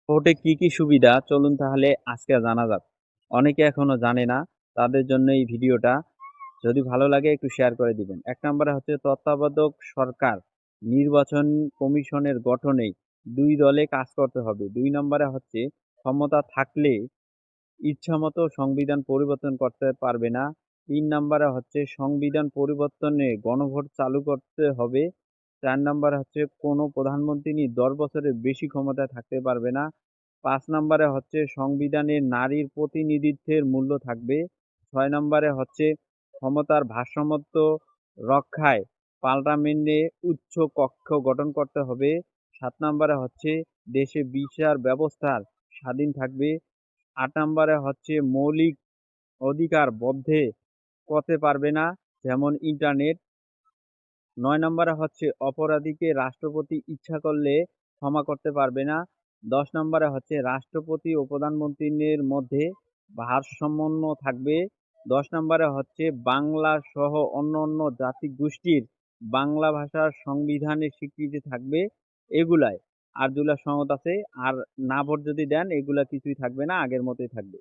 ভোটে কি কি সুবিধা চলুন তাহলে আজকে জানা যাক। অনেকে এখনো জানে না, তাদের জন্য এই ভিডিওটা। যদি ভালো লাগে একটু শেয়ার করে দিবেন। ১ নম্বরে হচ্ছে তত্ত্বাবধায়ক সরকার, নির্বাচন কমিশনের গঠনে ২ দলে কাজ করতে হবে। ২ নম্বরে হচ্ছে ক্ষমতা থাকলে ইচ্ছামতো সংবিধান পরিবর্তন করতে পারবে না। ৩ নম্বরে হচ্ছে সংবিধান পরিবর্তনে গণভোট চালু করতে হবে। ৪ নম্বরে হচ্ছে কোনো প্রধানমন্ত্রী ১০ বছরের বেশি ক্ষমতায় থাকতে পারবে না। ৫ নম্বরে হচ্ছে সংবিধানে নারীর প্রতিনিধিত্বের মূল্য থাকবে। ৬ নম্বরে হচ্ছে ক্ষমতার ভারসাম্যত্ব রক্ষায় পার্লামেন্টে উচ্চ কক্ষ গঠন করতে হবে। ৭ নম্বরে হচ্ছে দেশে বিচার ব্যবস্থার স্বাধীন থাকবে। ৮ নম্বরে হচ্ছে মৌলিক অধিকার বদ্ধে করতে পারবে না, যেমন ইন্টারনেট। ৯ নম্বরে হচ্ছে অপরাধীকে রাষ্ট্রপতি ইচ্ছা করলে ক্ষমা করতে পারবে না। ১০ নম্বরে হচ্ছে রাষ্ট্রপতি ও প্রধানমন্ত্রীর মধ্যে ভারসাম্য থাকবে। ১০ নম্বরে হচ্ছে বাংলা সহ অন্যান্য জাতিগোষ্ঠীর বাংলা ভাষার সংবিধানের স্বীকৃতি থাকবে। এগুলাই। আর যেগুলা সনদ আছে আর না ভোট যদি দেন এগুলা কিছুই থাকবে না, আগের মতোই থাকবে।